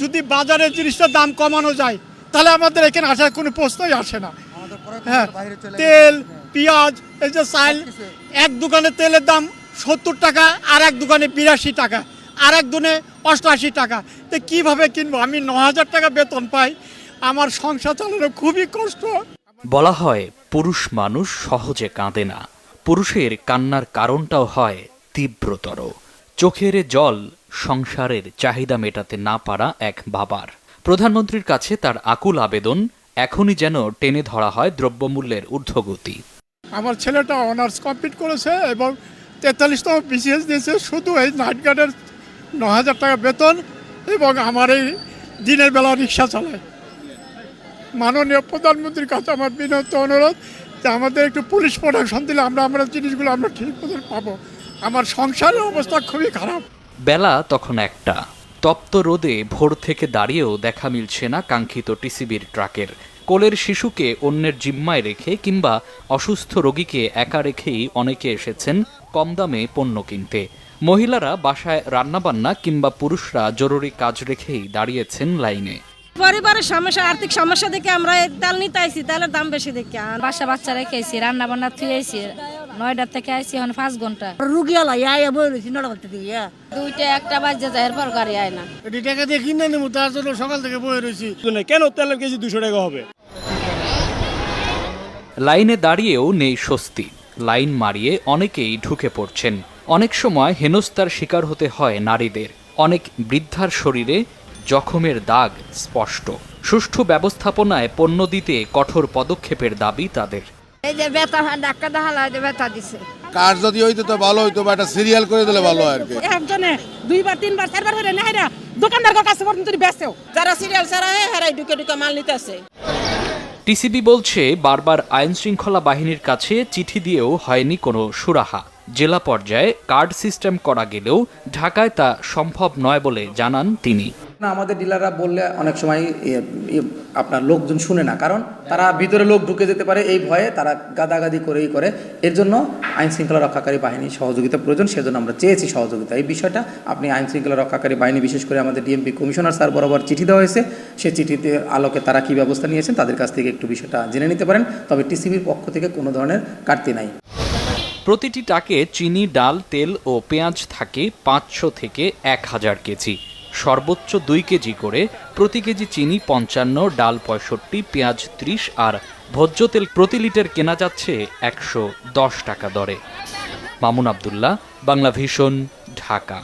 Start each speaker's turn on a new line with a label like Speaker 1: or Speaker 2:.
Speaker 1: যদি বাজারের জিনিসটার দাম কমানো যায় তাহলে আমাদের এখানে আসার কোনো প্রশ্নই আসে না। হ্যাঁ, তেল, পেঁয়াজ, এই যে চাল, এক দোকানে তেলের দাম 70 টাকা, আর এক দোকানে 82 টাকা, আর এক দোকানে 88 টাকা। তো কীভাবে কিনবো? আমি 9,000 টাকা বেতন পাই, আমার সংসার চালানো খুবই কষ্ট।
Speaker 2: বলা হয় পুরুষ মানুষ সহজে কাঁদে না, পুরুষের কান্নার কারণটাও হয় তীব্রতর। চোখের জল সংসারের চাহিদা মেটাতে না পারা এক বাবার। প্রধানমন্ত্রীর কাছে তার আকুল আবেদন, এখনই যেন টেনে ধরা হয় দ্রব্যমূল্যের ঊর্ধ্বগতি।
Speaker 1: আমার ছেলেটা অনার্স কমপ্লিট করেছে এবং 43তম বিসিএস দিয়েছে, শুধু এই নাইট গার্ডের 9,000 টাকা বেতন, এবং আমার এই দিনের বেলা রিক্সা চালায়। মাননীয় প্রধানমন্ত্রীর কাছে আমার বিনত অনুরোধ যে আমাদের একটু পুলিশ প্রোটেকশন দিলে আমরা জিনিসগুলো আমরা ঠিক মতো পাবো। আমার সংসারের অবস্থা খুবই খারাপ।
Speaker 2: বেলা তখন 1টা। তপ্ত রোদে ভোর থেকে দাঁড়িয়েও দেখা মিলছে না কাঙ্ক্ষিত টিসিবির ট্রাকের। কোলের শিশুকে অন্যের জিম্মায় রেখে কিংবা অসুস্থ রোগীকে একা রেখেই অনেকে এসেছেন কম দামে পণ্য কিনতে। মহিলারা বাসায় রান্নাবান্না কিংবা পুরুষরা জরুরি কাজ রেখেই দাঁড়িয়েছেন লাইনে।
Speaker 3: পরিবারের সমস্যা, আর্থিক সমস্যা দেখে আমরা তেল নিতে আইছি, তেলের দাম বেশি দেখে।
Speaker 4: বাচ্চা রেখে আইছি, রান্না বান্না থুই আইছি, 9টার থেকে আইছি, এখন 5 ঘন্টা।
Speaker 3: রুগী আলা ইয়া বই রইছি 9টা বাজতে দিই।
Speaker 4: 2টা 1টা বাজে যায়, এরপর গাড়ি আয় না।
Speaker 1: এটি টাকা দিয়ে কিনে নেবো, তার জন্য সকাল থেকে বয়ে রয়েছি।
Speaker 5: কেন তেলের কেজি 200 টাকা হবে?
Speaker 2: লাইনে দাঁড়িয়েও নেই স্বস্তি। লাইন মারিয়ে অনেকেই ঢুকে পড়ছেন। অনেক সময় হেনস্থার শিকার হতে হয় নারীদের। অনেক বৃদ্ধার শরীরে জখমের দাগ স্পষ্ট। সুষ্ঠু ব্যবস্থাপনায় পণ্য দিতে কঠোর পদক্ষেপের দাবি তাদের।
Speaker 3: এই যে ব্যথা ডাক্তার দেখালা, যে ব্যথা দিছে।
Speaker 6: কার যদি হইতো তো ভালো হইতো, বা একটা সিরিয়াল করে দিলে ভালো হয় আর কি।
Speaker 3: একজনে 2বার 3বার 4বার হইরে না হেরা দোকানদার কাছে পর্যন্ত বেচেও। যারা সিরিয়াল ছাড়া হেরাই ঢুকে মাল নিতেছে।
Speaker 2: টিসিবি বলছে বারবার আইন শৃঙ্খলা বাহিনীর কাছে চিঠি দিয়েও হয়নি কোনো সুরাহা। জেলা পর্যায়ে কার্ড সিস্টেম করা গেলেও ঢাকায় তা সম্ভব নয় বলে জানান তিনি।
Speaker 7: না, আমাদের ডিলাররা বললে অনেক সময় আপনার লোকজন শুনে না, কারণ তারা ভিতরে লোক ঢুকে যেতে পারে, এই ভয়ে তারা গাদাগাদি করেই করে। এর জন্য আইন শৃঙ্খলা রক্ষাকারী বাহিনীর সহযোগিতা প্রয়োজন, সেজন্য আমরা চেয়েছি সহযোগিতা। এই বিষয়টা আপনি আইন শৃঙ্খলা রক্ষাকারী বাহিনী, বিশেষ করে আমাদের ডিএমপি কমিশনার স্যার বরাবর চিঠি দেওয়া হয়েছে, সেই চিঠিতে আলোকে তারা কী ব্যবস্থা নিয়েছেন তাদের কাছ থেকে একটু বিষয়টা জেনে নিতে পারেন। তবে টিসিবির পক্ষ থেকে কোনো ধরনের কাটতি নাই।
Speaker 2: প্রতিটি টাকে চিনি, ডাল, তেল ও পেঁয়াজ থাকে 500 থেকে 1000 কেজি। সর্বোচ্চ 2 কেজি করে প্রতি কেজি চিনি 55, ডাল 65, পেঁয়াজ 30 আর ভোজ্য তেল প্রতি লিটার কেনা যাচ্ছে 110 টাকা দরে। মামুন আবদুল্লাহ, বাংলা ভিশন, ঢাকা।